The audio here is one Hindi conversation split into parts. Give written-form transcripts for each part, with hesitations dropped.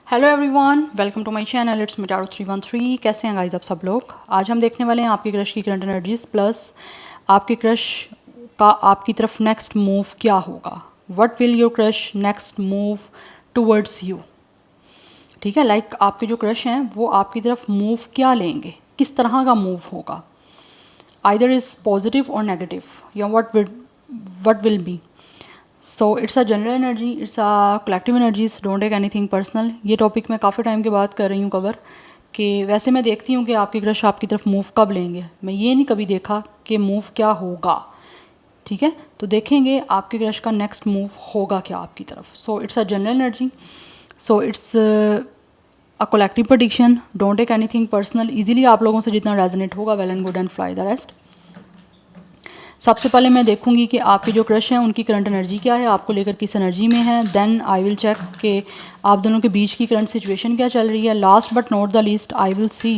Hello everyone, welcome to my channel. It's me tarot 313। कैसे हैं गाइस आप सब लोग। आज हम देखने वाले हैं आपकी क्रश की करंट एनर्जीज प्लस आपके क्रश का आपकी तरफ नेक्स्ट मूव क्या होगा। What will your crush next move towards you. ठीक है, लाइक आपके जो क्रश हैं वो आपकी तरफ मूव क्या लेंगे, किस तरह का मूव होगा, आइदर इज़ पॉजिटिव और नेगेटिव, या what will be. So it's a general energy, it's a collective energies, don't take anything personal. ये टॉपिक मैं काफ़ी टाइम के बाद कर रही हूँ कवर, कि वैसे मैं देखती हूँ कि आपकी क्रश आपकी तरफ मूव कब लेंगे, मैं ये नहीं कभी देखा कि मूव क्या होगा। ठीक है, तो देखेंगे आपके क्रश का नेक्स्ट मूव होगा क्या आपकी तरफ। So it's a general energy, so it's a collective prediction, don't take anything personal. Easily आप लोगों से जितना रेजोनेट होगा well and good and fly the rest. सबसे पहले मैं देखूंगी कि आपके जो क्रश हैं उनकी करंट एनर्जी क्या है, आपको लेकर किस एनर्जी में है। देन आई विल चेक कि आप दोनों के बीच की करंट सिचुएशन क्या चल रही है। Last but not the least I will see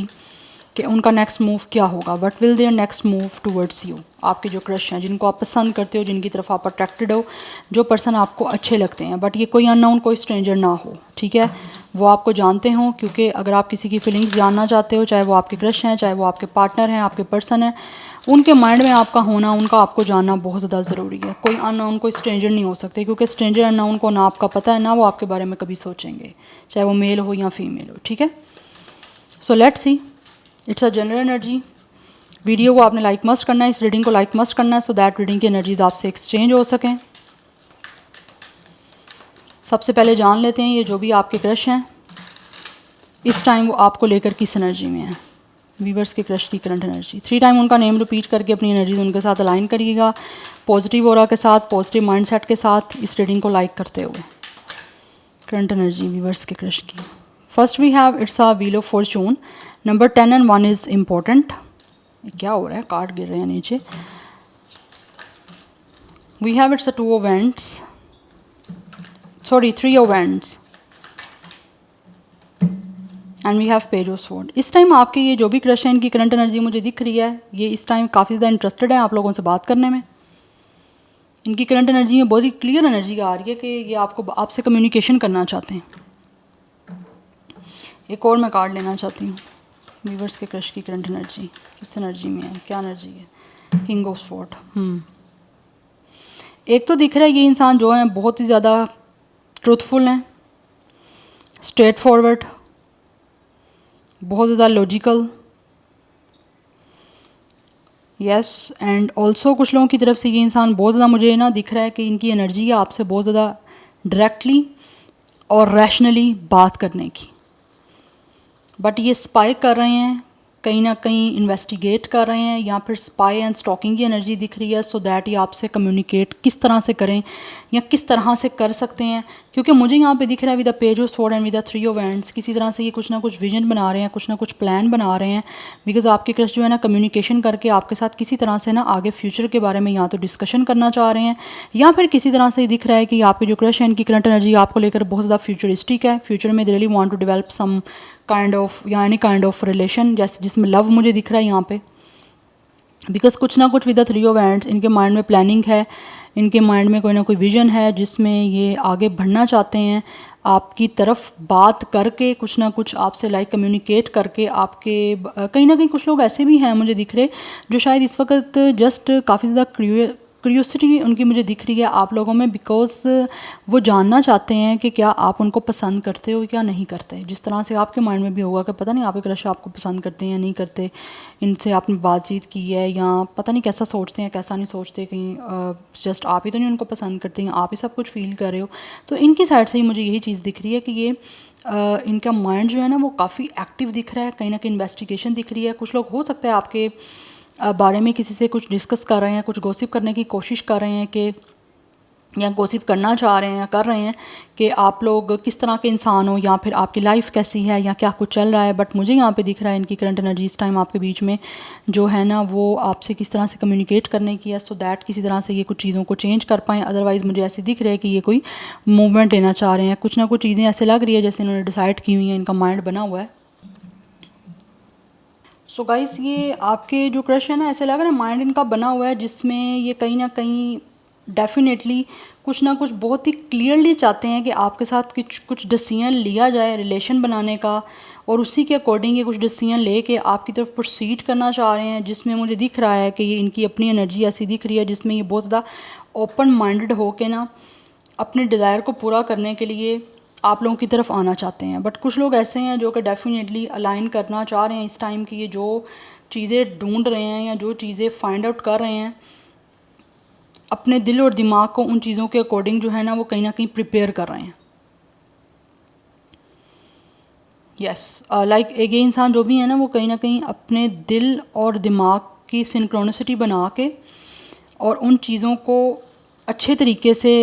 कि उनका नेक्स्ट मूव क्या होगा। What will there next move towards you. आपके जो क्रश हैं, जिनको आप पसंद करते हो, जिनकी तरफ आप अट्रैक्टेड हो, जो पर्सन आपको अच्छे लगते हैं, बट ये कोई अननोन, कोई स्ट्रेंजर ना हो। ठीक है, वो आपको जानते हो, क्योंकि अगर आप किसी की फीलिंग्स जानना चाहते हो, चाहे वो आपके क्रश हैं, चाहे वो आपके पार्टनर हैं, आपके पर्सन हैं, उनके माइंड में आपका होना, उनका आपको जानना बहुत ज़्यादा ज़रूरी है। कोई अननोन, कोई स्ट्रेंजर नहीं हो सकते, क्योंकि स्ट्रेंजर अननोन को ना आपका पता है, ना वो आपके बारे में कभी सोचेंगे, चाहे वो मेल हो या फीमेल हो। ठीक है, so let's see. It's a general energy. Video को आपने लाइक मस्ट करना है, इस रीडिंग को लाइक मस्ट करना है, सो दैट रीडिंग की एनर्जीज आपसे एक्सचेंज हो सकें। सबसे पहले जान लेते हैं ये जो भी आपके क्रश हैं इस टाइम वो आपको लेकर किस एनर्जी में है। वीवर्स के क्रश की करंट एनर्जी। 3 टाइम उनका नेम रिपीट करके अपनी एनर्जीज उनके साथ अलाइन करिएगा, पॉजिटिव ऑरा के साथ, पॉजिटिव माइंडसेट के साथ, इस रीडिंग को लाइक करते हुए। करंट एनर्जी वीवर्स के क्रश की। First we have it's a wheel of fortune. Number 10 and 1 is important. क्या हो रहा है, कार्ड गिर रहे हैं नीचे। We have it's a 2 of wands, sorry 3 of wands, and we have page of sword. इस टाइम आपके ये जो भी क्रश है, इनकी करंट एनर्जी मुझे दिख रही है, ये इस टाइम काफ़ी ज़्यादा इंटरेस्टेड है आप लोगों से बात करने में। इनकी करंट एनर्जी में बहुत ही क्लियर एनर्जी आ रही है कि ये आपसे कम्युनिकेशन करना चाहते हैं। एक और मैं कार्ड लेना चाहती हूँ। वीवर्स के क्रश की करंट एनर्जी किस एनर्जी में है, क्या एनर्जी है। King of sword. एक तो दिख रहा है ये इंसान जो है बहुत ही ज़्यादा ट्रूथफुल हैं, स्ट्रेट फॉरवर्ड, बहुत ज़्यादा लॉजिकल। यस, एंड ऑल्सो कुछ लोगों की तरफ से ये इंसान बहुत ज़्यादा मुझे ना दिख रहा है कि इनकी एनर्जी है आपसे बहुत ज़्यादा डायरेक्टली और रैशनली बात करने की, बट ये स्पाई कर रहे हैं, कहीं ना कहीं इन्वेस्टिगेट कर रहे हैं, या फिर स्पाई एंड स्टॉकिंग की एनर्जी दिख रही है। सो दैट ये आपसे कम्युनिकेट किस तरह से करें या किस तरह से कर सकते हैं, क्योंकि मुझे यहाँ पे दिख रहा है with the page of sword and with the 3 of wands, किसी तरह से ये कुछ ना कुछ विजन बना रहे हैं, कुछ ना कुछ प्लान बना रहे हैं। बिकॉज आपके क्रश जो है ना कम्युनिकेशन करके आपके साथ किसी तरह से ना आगे फ्यूचर के बारे में या तो डिस्कशन करना चाह रहे हैं, या फिर किसी तरह से दिख रहा है कि आपके जो क्रश है इनकी करंट एनर्जी आपको लेकर बहुत ज़्यादा फ्यूचरिस्टिक है। फ्यूचर में they really want to develop some kind of या एनी काइंड ऑफ रिलेशन, जैसे जिसमें लव मुझे दिख रहा है यहाँ पे। बिकॉज कुछ ना कुछ विद द 3 ऑफ हैंड्स इनके माइंड में प्लानिंग है, इनके माइंड में कोई ना कोई विजन है जिसमें ये आगे बढ़ना चाहते हैं, आपकी तरफ बात करके, कुछ ना कुछ आपसे लाइक कम्युनिकेट करके। आपके कहीं ना कहीं कुछ लोग ऐसे भी हैं मुझे दिख रहे जो शायद इस वक्त जस्ट काफ़ी ज़्यादा क्यूरियोसिटी उनकी मुझे दिख रही है आप लोगों में, बिकॉज वो जानना चाहते हैं कि क्या आप उनको पसंद करते हो या नहीं करते। जिस तरह से आपके माइंड में भी होगा कि पता नहीं आपके क्रश आपको पसंद करते हैं या नहीं करते, इनसे आपने बातचीत की है या पता नहीं कैसा सोचते हैं कैसा नहीं सोचते, कहीं जस्ट आप ही तो नहीं उनको पसंद करते हैं, आप ही सब कुछ फील कर रहे हो। तो इनकी साइड से ही मुझे यही चीज़ दिख रही है कि ये इनका माइंड जो है ना वो काफ़ी एक्टिव दिख रहा है, कहीं ना कहीं इन्वेस्टिगेशन दिख रही है। कुछ लोग हो सकता है आपके बारे में किसी से कुछ डिस्कस कर रहे हैं, कुछ गॉसिप करने की कोशिश कर रहे हैं कि, या गॉसिप करना चाह रहे हैं या कर रहे हैं कि आप लोग किस तरह के इंसान हो, या फिर आपकी लाइफ कैसी है, या क्या कुछ चल रहा है। बट मुझे यहाँ पे दिख रहा है इनकी करंट एनर्जी इस टाइम आपके बीच में जो है ना वो आपसे किस तरह से कम्युनिकेट करने की है, सो दैट किसी तरह से ये कुछ चीज़ों को चेंज कर पाएँ। अदरवाइज़ मुझे ऐसे दिख रहा है कि ये कोई मूवमेंट लेना चाह रहे हैं, कुछ ना कुछ चीज़ें ऐसे लग रही है जैसे इन्होंने डिसाइड की हुई हैं, इनका माइंड बना हुआ है। सो गाइस, ये आपके जो क्रश है ना ऐसे लग रहा है माइंड इनका बना हुआ है जिसमें ये कहीं ना कहीं डेफिनेटली कुछ ना कुछ बहुत ही क्लियरली चाहते हैं कि आपके साथ कुछ डिसीजन लिया जाए रिलेशन बनाने का, और उसी के अकॉर्डिंग ये कुछ डिसीजन लेके आपकी तरफ प्रोसीड करना चाह रहे हैं, जिसमें मुझे दिख रहा है कि ये इनकी अपनी एनर्जी ऐसी दिख रही है जिसमें ये बहुत ज़्यादा ओपन माइंडेड हो के ना अपने डिज़ायर को पूरा करने के लिए आप लोगों की तरफ आना चाहते हैं। बट कुछ लोग ऐसे हैं जो कि डेफिनेटली अलाइन करना चाह रहे हैं इस टाइम की, ये जो चीज़ें ढूंढ रहे हैं या जो चीज़ें फाइंड आउट कर रहे हैं, अपने दिल और दिमाग को उन चीज़ों के अकॉर्डिंग जो है ना वो कहीं ना कहीं प्रिपेयर कर रहे हैं। यस, लाइक एक ये इंसान जो भी है ना वो कहीं ना कहीं अपने दिल और दिमाग की सिंक्रोनिसिटी बना के और उन चीज़ों को अच्छे तरीके से,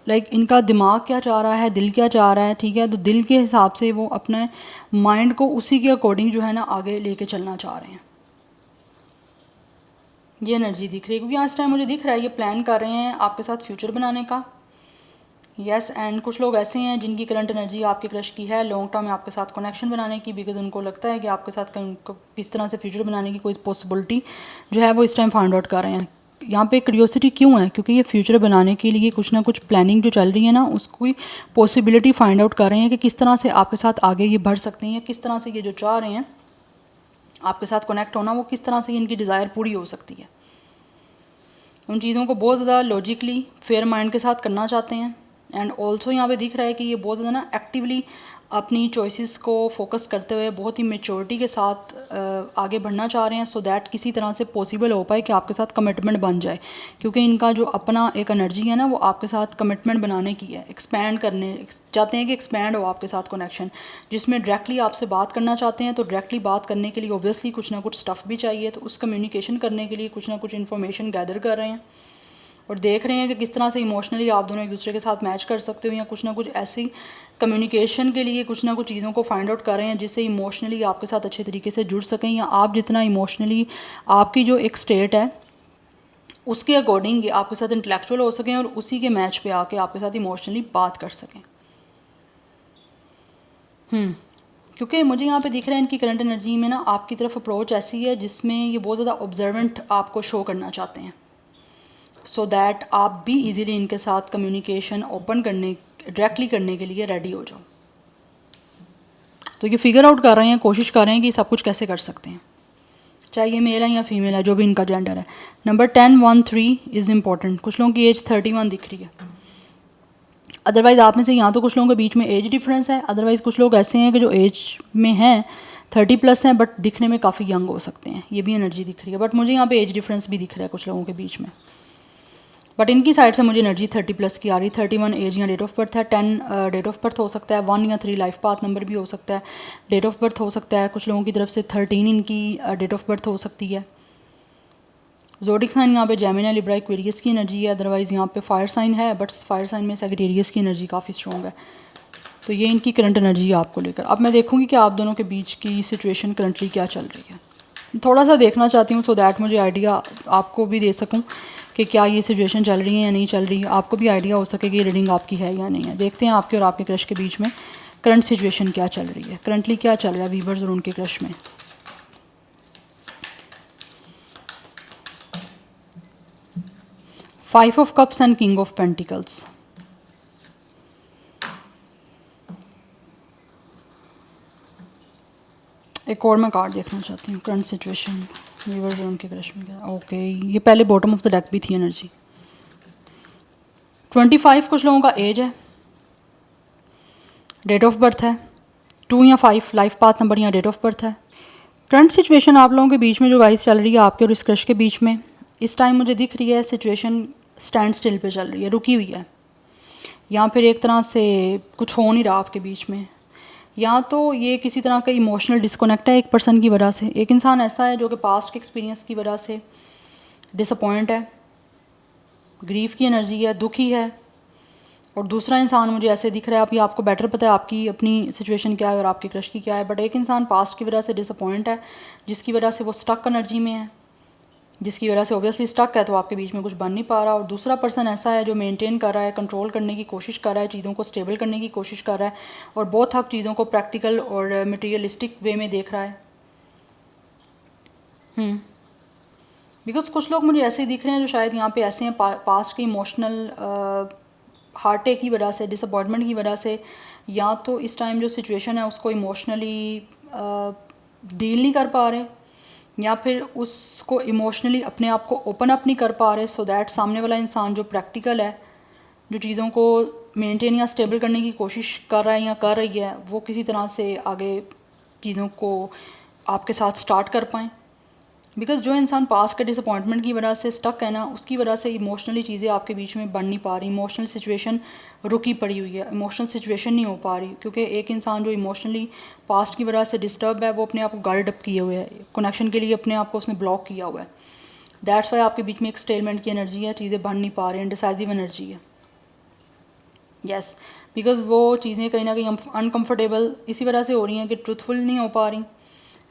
लाइक इनका दिमाग क्या चाह रहा है, दिल क्या चाह रहा है, ठीक है, तो दिल के हिसाब से वो अपने माइंड को उसी के अकॉर्डिंग जो है ना आगे लेके चलना चाह रहे हैं। ये एनर्जी दिख रही है क्योंकि आज टाइम मुझे दिख रहा है ये प्लान कर रहे हैं आपके साथ फ्यूचर बनाने का। यस, एंड कुछ लोग ऐसे हैं जिनकी करंट एनर्जी आपके क्रश की है लॉन्ग टर्म में आपके साथ कनेक्शन बनाने की, बिकॉज उनको लगता है कि आपके साथ किस तरह से फ्यूचर बनाने की कोई पॉसिबिलिटी जो है वो इस टाइम फाइंड आउट कर रहे हैं। यहाँ पे क्यूरियोसिटी क्यों है, क्योंकि ये फ्यूचर बनाने के लिए कुछ ना कुछ प्लानिंग जो चल रही है ना उसकी पॉसिबिलिटी फाइंड आउट कर रहे हैं कि किस तरह से आपके साथ आगे ये बढ़ सकते हैं, किस तरह से ये जो चाह रहे हैं आपके साथ कनेक्ट होना वो किस तरह से इनकी डिज़ायर पूरी हो सकती है। उन चीज़ों को बहुत ज़्यादा लॉजिकली फेयर माइंड के साथ करना चाहते हैं। एंड ऑल्सो यहाँ पे दिख रहा है कि ये बहुत ज़्यादा ना एक्टिवली अपनी चॉइसेस को फोकस करते हुए बहुत ही मेच्योरिटी के साथ आगे बढ़ना चाह रहे हैं, सो दैट किसी तरह से पॉसिबल हो पाए कि आपके साथ कमिटमेंट बन जाए, क्योंकि इनका जो अपना एक एनर्जी है ना वो आपके साथ कमिटमेंट बनाने की है, एक्सपैंड करने चाहते हैं कि एक्सपैंड हो आपके साथ कनेक्शन, जिसमें डायरेक्टली आपसे बात करना चाहते हैं। तो डायरेक्टली बात करने के लिए ऑब्वियसली कुछ ना कुछ स्टफ़ भी चाहिए, तो उस कम्युनिकेशन करने के लिए कुछ ना कुछ इन्फॉर्मेशन गैदर कर रहे हैं और देख रहे हैं कि किस तरह से इमोशनली आप दोनों एक दूसरे के साथ मैच कर सकते हो, या कुछ ना कुछ ऐसी कम्युनिकेशन के लिए कुछ ना कुछ चीज़ों को फाइंड आउट कर रहे हैं जिससे इमोशनली आपके साथ अच्छे तरीके से जुड़ सकें, या आप जितना इमोशनली आपकी जो एक स्टेट है उसके अकॉर्डिंग आपके साथ इंटेलेक्चुअल हो सकें और उसी के मैच पे आके आपके साथ इमोशनली बात कर सकें। क्योंकि मुझे यहाँ पे दिख रहा है इनकी करंट एनर्जी में ना आपकी तरफ अप्रोच ऐसी है जिसमें ये बहुत ज़्यादा ऑब्जर्वेंट आपको शो करना चाहते हैं, सो दैट आप भी इजीली इनके साथ कम्युनिकेशन ओपन करने डायरेक्टली करने के लिए रेडी हो जाओ। तो ये फिगर आउट कर रहे हैं, कोशिश कर रहे हैं कि सब कुछ कैसे कर सकते हैं, चाहे ये मेल है या फीमेल है, जो भी इनका जेंडर है। Number 1013 is important. कुछ लोगों की एज 31 दिख रही है, अदरवाइज़ आप में से यहाँ तो कुछ लोगों के बीच में एज डिफरेंस है, अदरवाइज़ कुछ लोग ऐसे हैं कि जो एज में हैं 30+ हैं बट दिखने में काफ़ी यंग हो सकते हैं, ये भी एनर्जी दिख रही है। बट मुझे यहाँ पे एज डिफरेंस भी दिख रहा है कुछ लोगों के बीच में, बट इनकी साइड से मुझे एनर्जी 30+ की आ रही। 31 एज या डेट ऑफ बर्थ है, 10 डेट ऑफ बर्थ हो सकता है, 1 या 3 लाइफ पाथ नंबर भी हो सकता है, डेट ऑफ बर्थ हो सकता है कुछ लोगों की तरफ से 13 इनकी डेट ऑफ बर्थ हो सकती है। ज़ोडिक साइन यहाँ पे जेमिनी लिब्रा एक्वेरियस की एनर्जी है, अदरवाइज़ यहाँ पे फायर साइन है, बट फायर साइन में सेजिटेरियस की एनर्जी काफ़ी स्ट्रॉन्ग है। तो ये इनकी करंट एनर्जी है आपको लेकर। अब मैं देखूँगी कि आप दोनों के बीच की सिचुएशन करंटली क्या चल रही है, थोड़ा सा देखना चाहती हूँ सो दैट मुझे आइडिया आपको भी दे सकूँ कि क्या ये सिचुएशन चल रही है या नहीं चल रही है, आपको भी आइडिया हो सके कि ये रीडिंग आपकी है या नहीं है। देखते हैं आपके और आपके क्रश के बीच में करंट सिचुएशन क्या चल रही है, करंटली क्या चल रहा है वीवर्स और उनके क्रश में। Five of cups and king of pentacles. एक और मैं कार्ड देखना चाहती हूँ, करंट सिचुएशन वीवर्स और उनके क्रश में क्या। ओके, ये पहले बॉटम ऑफ द डेक भी थी एनर्जी। 25 कुछ लोगों का एज है, डेट ऑफ बर्थ है 2 या 5 लाइफ पाथ नंबर या डेट ऑफ बर्थ है। करंट सिचुएशन आप लोगों के बीच में जो गाइस चल रही है आपके और इस क्रश के बीच में, इस टाइम मुझे दिख रही है सिचुएशन स्टैंड स्टिल पे चल रही है, रुकी हुई है, या फिर एक तरह से कुछ हो नहीं रहा आपके बीच में, या तो ये किसी तरह का इमोशनल डिस्कनेक्ट है एक पर्सन की वजह से। एक इंसान ऐसा है जो कि पास्ट के एक्सपीरियंस की वजह से डिसअपॉइंट है, ग्रीफ की एनर्जी है, दुखी है, और दूसरा इंसान मुझे ऐसे दिख रहा है, अभी आपको बेटर पता है आपकी अपनी सिचुएशन क्या है और आपकी क्रश की क्या है, बट एक इंसान पास्ट की वजह से डिसअपॉइंट है जिसकी वजह से वो स्टक एनर्जी में है, जिसकी वजह से ऑब्वियसली स्टक है तो आपके बीच में कुछ बन नहीं पा रहा। और दूसरा पर्सन ऐसा है जो मेंटेन कर रहा है, कंट्रोल करने की कोशिश कर रहा है, चीज़ों को स्टेबल करने की कोशिश कर रहा है, और बहुत हक चीज़ों को प्रैक्टिकल और मटेरियलिस्टिक वे में देख रहा है। बिकॉज कुछ लोग मुझे ऐसे दिख रहे हैं जो शायद यहाँ पे ऐसे हैं पास्ट के इमोशनल हार्ट अटैक की वजह से, डिसअपॉइंटमेंट की वजह से, या तो इस टाइम जो सिचुएशन है उसको इमोशनली डील नहीं कर पा रहे, या फिर उसको इमोशनली अपने आप को ओपन अप नहीं कर पा रहे, सो दैट सामने वाला इंसान जो प्रैक्टिकल है, जो चीज़ों को मेंटेन या स्टेबल करने की कोशिश कर रहा है या कर रही है, वो किसी तरह से आगे चीज़ों को आपके साथ स्टार्ट कर पाएँ। बिकॉज़ जो इंसान पास के डिसअपॉइंटमेंट की वजह से स्टक है ना, उसकी वजह से इमोशनली चीज़ें आपके बीच में बन नहीं पा रही, इमोशनल सिचुएशन रुकी पड़ी हुई है, इमोशनल सिचुएशन नहीं हो पा रही, क्योंकि एक इंसान जो इमोशनली पास्ट की वजह से डिस्टर्ब है, वो अपने आप को गार्ड अप किए हुए है, कनेक्शन के लिए अपने आप को उसने ब्लॉक किया हुआ है। दैट्स वाई आपके बीच में एक स्टेलमेंट की एनर्जी है, चीज़ें बन नहीं पा रही हैं, डिसाइसिव एनर्जी है। यस, बिकॉज़ वो चीज़ें कहीं ना कहीं अनकम्फर्टेबल इसी वजह से हो रही हैं कि ट्रूथफुल नहीं हो पा रही,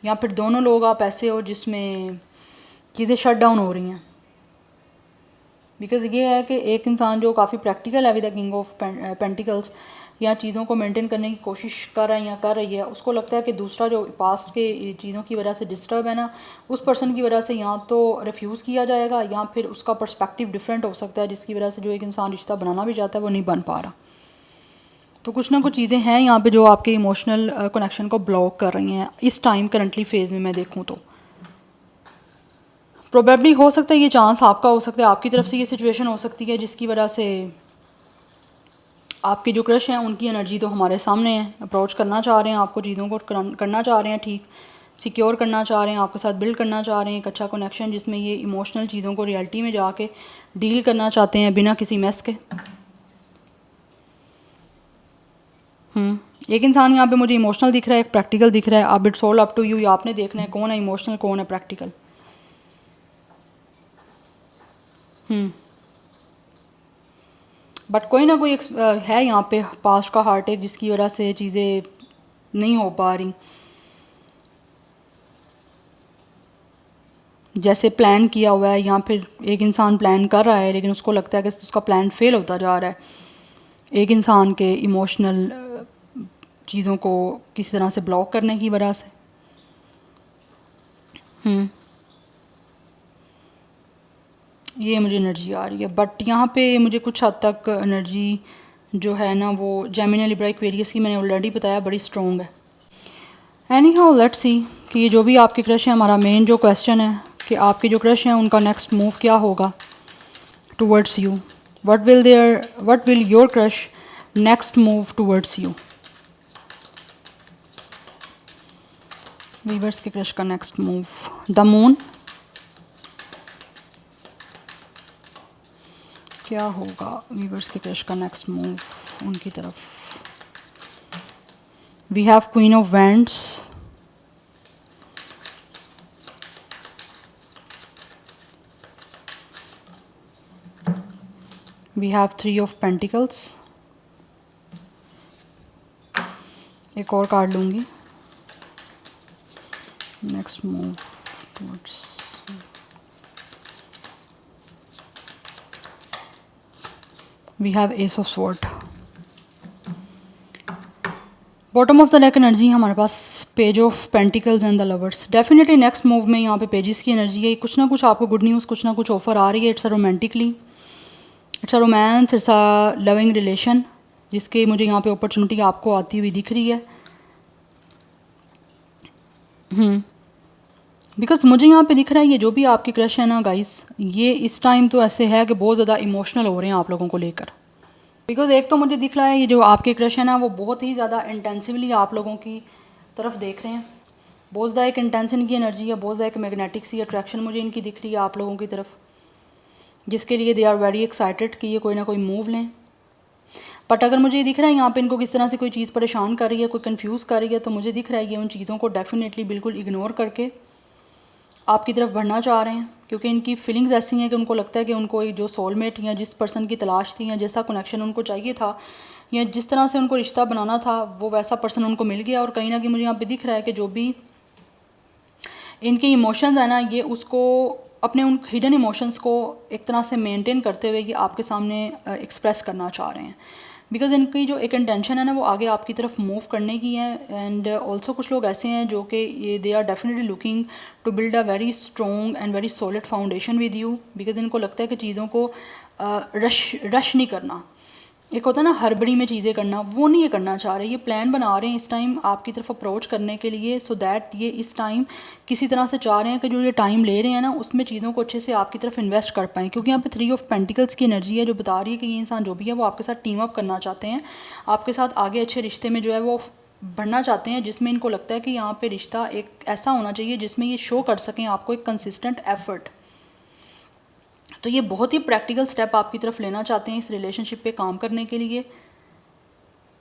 या फिर दोनों लोग आप ऐसे हो जिसमें चीज़ें शट डाउन हो रही हैं। बिकॉज़ ये है कि एक इंसान जो काफ़ी प्रैक्टिकल है with the king of pentacles, या चीज़ों को मेंटेन करने की कोशिश कर रहा है या कर रही है, उसको लगता है कि दूसरा जो पास्ट के चीज़ों की वजह से डिस्टर्ब है ना, उस पर्सन की वजह से या तो रिफ्यूज़ किया जाएगा, या फिर उसका पर्सपेक्टिव डिफरेंट हो सकता है, जिसकी वजह से जो एक इंसान रिश्ता बनाना भी चाहता है वो नहीं बन पा रहा। तो कुछ ना कुछ चीज़ें हैं यहाँ पे जो आपके इमोशनल कनेक्शन को ब्लॉक कर रही हैं इस टाइम करंटली फेज़ में मैं देखूँ तो। प्रोबेबली हो सकता है ये चांस आपका हो सकता है, आपकी तरफ से ये सिचुएशन हो सकती है जिसकी वजह से आपके जो क्रश हैं उनकी एनर्जी तो हमारे सामने है, अप्रोच करना चाह रहे हैं आपको, चीज़ों को करना चाह रहे हैं ठीक, सिक्योर करना चाह रहे हैं, आपके साथ बिल्ड करना चाह रहे हैं एक अच्छा कनेक्शन जिसमें ये इमोशनल चीज़ों को रियलिटी में जाके डील करना चाहते हैं बिना किसी मेस के। एक इंसान यहाँ पे मुझे इमोशनल दिख रहा है, एक प्रैक्टिकल दिख रहा है। अब it's all up to you, आपने देखना है कौन है इमोशनल कौन है प्रैक्टिकल। बट कोई ना कोई है यहाँ पे पास्ट का हार्ट अटैक जिसकी वजह से चीज़ें नहीं हो पा रही, जैसे प्लान किया हुआ है, या फिर एक इंसान प्लान कर रहा है लेकिन उसको लगता है कि उसका प्लान फेल होता जा रहा है, एक इंसान के इमोशनल चीज़ों को किसी तरह से ब्लॉक करने की वजह से। ये मुझे एनर्जी आ रही है, बट यहाँ पे मुझे कुछ हद तक एनर्जी जो है ना वो जेमिनी लिब्रा एक्वेरियस की मैंने ऑलरेडी बताया बड़ी स्ट्रॉन्ग है। एनी हाउ लेट्स सी कि ये जो भी आपके क्रश है, हमारा मेन जो क्वेश्चन है कि आपके जो क्रश हैं उनका नेक्स्ट मूव क्या होगा towards you, what will your crush next move towards you. Viewers के क्रश का नेक्स्ट मूव, द मून, क्या होगा वीवर्स के क्रश का नेक्स्ट मूव उनकी तरफ। We have queen of wands, we have three of pentacles. एक और कार्ड लूँगी, next move towards, we have ace of sword. Bottom of the deck energy हमारे पास page of pentacles and the lovers. Definitely next move में यहाँ पे पेजेस की एनर्जी है, कुछ ना कुछ आपको गुड न्यूज़, कुछ ना कुछ ऑफर आ रही है। It's a romantically, it's a romance, it's a loving relation, जिसके मुझे यहाँ पे अपॉर्चुनिटी आपको आती हुई दिख रही है। बिकॉज मुझे यहाँ पे दिख रहा है ये जो भी आपकी क्रश है ना गाइस, ये इस टाइम तो ऐसे है कि बहुत ज़्यादा इमोशनल हो रहे हैं आप लोगों को लेकर। बिकॉज एक तो मुझे दिख रहा है ये जो आपके क्रश है ना वो बहुत ही ज़्यादा इंटेंसिवली आप लोगों की तरफ देख रहे हैं, बहुत ज़्यादा एक इंटेंशन की एनर्जी है, बहुत ज़्यादा एक मैग्नेटिक सी अट्रैक्शन मुझे इनकी दिख रही है आप लोगों की तरफ, जिसके लिए दे आर वेरी एक्साइटेड कि ये कोई ना कोई मूव लें। बट अगर मुझे ये दिख रहा है यहाँ पे इनको किस तरह से कोई चीज़ परेशान कर रही है, कोई कंफ्यूज कर रही है, तो मुझे दिख रहा है ये उन चीज़ों को डेफिनेटली बिल्कुल इग्नोर करके आपकी तरफ बढ़ना चाह रहे हैं, क्योंकि इनकी फीलिंग्स ऐसी हैं कि उनको लगता है कि उनको जो सोलमेट या जिस पर्सन की तलाश थी या जैसा कनेक्शन उनको चाहिए था या जिस तरह से उनको रिश्ता बनाना था वो वैसा पर्सन उनको मिल गया। और कहीं ना कहीं मुझे यहाँ पे दिख रहा है कि जो भी इनके इमोशंस है ना ये उसको अपने उन हिडन इमोशंस को एक तरह से मेंटेन करते हुए ये आपके सामने एक्सप्रेस करना चाह रहे हैं। बिकॉज़ इनकी जो एक इंटेंशन है ना वो आगे आपकी तरफ मूव करने की है। एंड ऑल्सो कुछ लोग ऐसे हैं जो कि ये they are definitely looking to build a very strong and very solid foundation with you. Because इनको लगता है कि चीज़ों को रश नहीं करना, एक होता है ना हड़बड़ी में चीज़ें करना, वो नहीं ये करना चाह रहे, ये प्लान बना रहे हैं इस टाइम आपकी तरफ अप्रोच करने के लिए, सो दैट ये इस टाइम किसी तरह से चाह रहे हैं कि जो ये टाइम ले रहे हैं ना उसमें चीज़ों को अच्छे से आपकी तरफ इन्वेस्ट कर पाएँ, क्योंकि यहाँ पे 3 ऑफ पेंटिकल्स की एनर्जी है जो बता रही है कि ये इंसान जो भी है वो आपके साथ टीम अप करना चाहते हैं, आपके साथ आगे अच्छे रिश्ते में जो है वो बढ़ना चाहते हैं, जिसमें इनको लगता है कि यहाँ पे रिश्ता एक ऐसा होना चाहिए जिसमें ये शो कर सकें आपको एक कंसिस्टेंट एफर्ट। तो ये बहुत ही प्रैक्टिकल स्टेप आपकी तरफ लेना चाहते हैं इस रिलेशनशिप पे काम करने के लिए।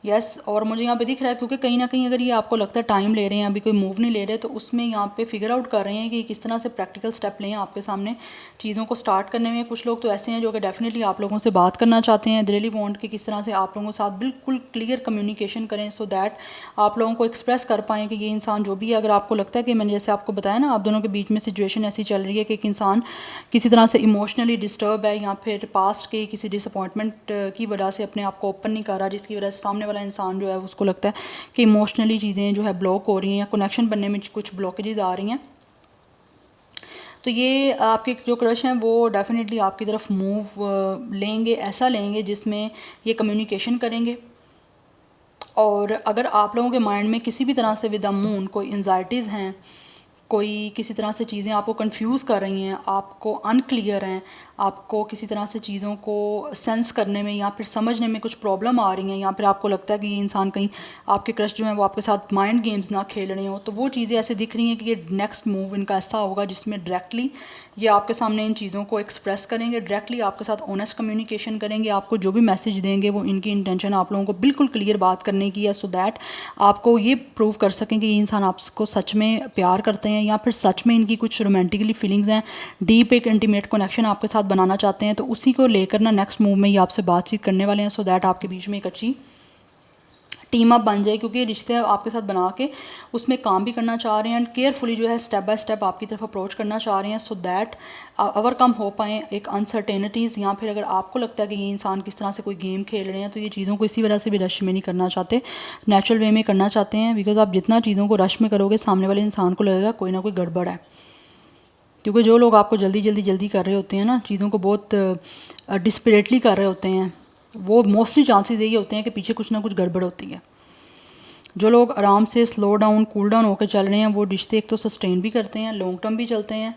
यस और मुझे यहाँ पे दिख रहा है क्योंकि कहीं ना कहीं अगर ये आपको लगता है टाइम ले रहे हैं, अभी कोई मूव नहीं ले रहे, तो उसमें यहाँ पे फिगर आउट कर रहे हैं कि किस तरह से प्रैक्टिकल स्टेप लें आपके सामने चीज़ों को स्टार्ट करने में। कुछ लोग तो ऐसे हैं जो कि डेफिनेटली आप लोगों से बात करना चाहते हैं, दे रियली वांट कि किस तरह से आप लोगों के साथ बिल्कुल क्लियर कम्युनिकेशन करें, सो दैट आप लोगों को एक्सप्रेस कर पाएँ कि ये इंसान जो भी है, अगर आपको लगता है कि मैंने जैसे आपको बताया ना आप दोनों के बीच में सिचुएशन ऐसी चल रही है कि एक इंसान किसी तरह से इमोशनली डिस्टर्ब है या फिर पास्ट के किसी डिसअपॉइंटमेंट की वजह से अपने आप को ओपन नहीं कर रहा, जिसकी वजह से सामने वाला इंसान जो है उसको लगता है कि इमोशनली चीज़ें जो है ब्लॉक हो रही हैं या कनेक्शन बनने में कुछ ब्लॉकेजेस आ रही हैं। तो ये आपके जो क्रश हैं वो डेफिनेटली आपकी तरफ मूव लेंगे, ऐसा लेंगे जिसमें ये कम्युनिकेशन करेंगे। और अगर आप लोगों के माइंड में किसी भी तरह से विद द मून कोई एंजाइटीज़ हैं, कोई किसी तरह से चीज़ें आपको कंफ्यूज कर रही हैं, आपको अनक्लियर हैं, आपको किसी तरह से चीज़ों को सेंस करने में या फिर समझने में कुछ प्रॉब्लम आ रही हैं, या फिर आपको लगता है कि ये इंसान कहीं आपके क्रश जो हैं वो आपके साथ माइंड गेम्स ना खेल रहे हो, तो वो चीज़ें ऐसे दिख रही हैं कि ये नेक्स्ट मूव इनका ऐसा होगा जिसमें डायरेक्टली ये आपके सामने इन चीज़ों को एक्सप्रेस करेंगे, डायरेक्टली आपके साथ ऑनेस्ट कम्युनिकेशन करेंगे, आपको जो भी मैसेज देंगे वो इनकी इंटेंशन आप लोगों को बिल्कुल क्लियर बात करने की है, सो दैट आपको ये प्रूव कर सकें कि ये इंसान आपको सच में प्यार करते हैं या फिर सच में इनकी कुछ रोमांटिकली फीलिंग्स हैं, डीप एक इंटीमेट कनेक्शन आपके साथ बनाना चाहते हैं। तो उसी को लेकर ना नेक्स्ट मूव में ये आपसे बातचीत करने वाले हैं, सो दैट आपके बीच में एक अच्छी टीम अप बन जाए, क्योंकि रिश्ते आपके साथ बना के उसमें काम भी करना चाह रहे हैं एंड केयरफुली जो है स्टेप बाय स्टेप आपकी तरफ अप्रोच करना चाह रहे हैं, सो दैट ओवरकम हो पाएँ एक अनसर्टेनिटीज़, या फिर अगर आपको लगता है कि ये इंसान किस तरह से कोई गेम खेल रहे हैं तो ये चीज़ों को इसी वजह से भी रश में नहीं करना चाहते, नेचुरल वे में करना चाहते हैं। बिकॉज आप जितना चीज़ों को रश में करोगे सामने वाले इंसान को लगेगा कोई ना कोई गड़बड़ है, क्योंकि जो लोग आपको जल्दी कर रहे होते हैं ना, चीज़ों को बहुत डिस्परेटली कर रहे होते हैं, वो मोस्टली चांसेस यही होते हैं कि पीछे कुछ ना कुछ गड़बड़ होती है। जो लोग आराम से स्लो डाउन कूल डाउन होकर चल रहे हैं वो रिश्ते एक तो सस्टेन भी करते हैं, लॉन्ग टर्म भी चलते हैं,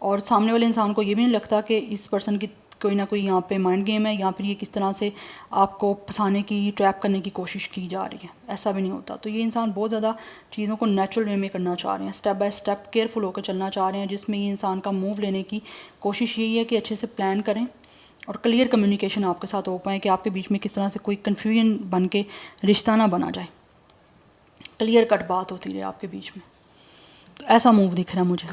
और सामने वाले इंसान को ये भी नहीं लगता कि इस पर्सन की कोई ना कोई यहाँ पे माइंड गेम है या फिर ये किस तरह से आपको फंसाने की, ट्रैप करने की कोशिश की जा रही है, ऐसा भी नहीं होता। तो ये इंसान बहुत ज़्यादा चीज़ों को नेचुरल वे में करना चाह रहे हैं, स्टेप बाय स्टेप केयरफुल होकर चलना चाह रहे हैं, जिसमें ये इंसान का मूव लेने की कोशिश यही है कि अच्छे से प्लान करें और क्लियर कम्युनिकेशन आपके साथ हो पाए कि आपके बीच में किस तरह से कोई कन्फ्यूजन बन के रिश्ता ना बना जाए, क्लियर कट बात होती रहे आपके बीच में। तो ऐसा मूव दिख रहा है मुझे।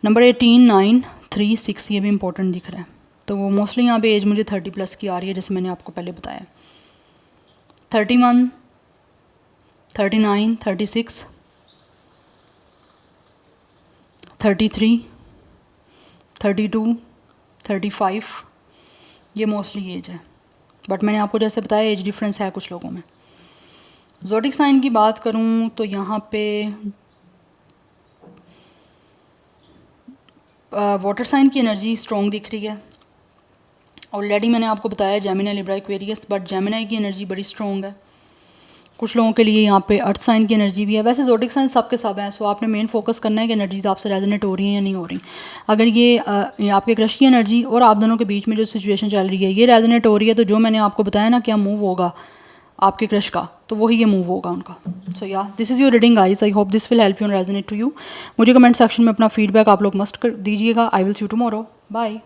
नंबर 18, 9, 3, 6 ये भी इंपॉर्टेंट दिख रहा है। तो वो मोस्टली यहाँ पे एज मुझे 30+ की आ रही है, जैसे मैंने आपको पहले बताया। 31, 39, 36, 33, 32, 35 ये मोस्टली एज है, बट मैंने आपको जैसे बताया एज डिफरेंस है कुछ लोगों में। ज़ोडिक साइन की बात करूं तो यहाँ पे वाटर साइन की एनर्जी स्ट्रॉन्ग दिख रही है। ऑलरेडी मैंने आपको बताया Gemini, Libra, Aquarius, but Gemini की एनर्जी बड़ी स्ट्रॉन्ग है। कुछ लोगों के लिए यहाँ पे अर्थ साइन की एनर्जी भी है। वैसे ज़ोडिक साइन सबके सब हैं, सो आपने मेन फोकस करना है कि एनर्जीज आपसे रेजोनेट हो रही हैं या नहीं हो रही। अगर ये आपके क्रश की एनर्जी और आप दोनों के बीच में जो सिचुएशन चल रही है ये रेजोनेट हो रही है, तो जो मैंने आपको बताया ना क्या मूव होगा आपके क्रश का, तो वही ये मूव होगा उनका। सो या this is your reading guys, I hope this will help you and resonate to you. मुझे कमेंट सेक्शन में अपना फीडबैक आप लोग मस्ट कर दीजिएगा। I will see you tomorrow, bye.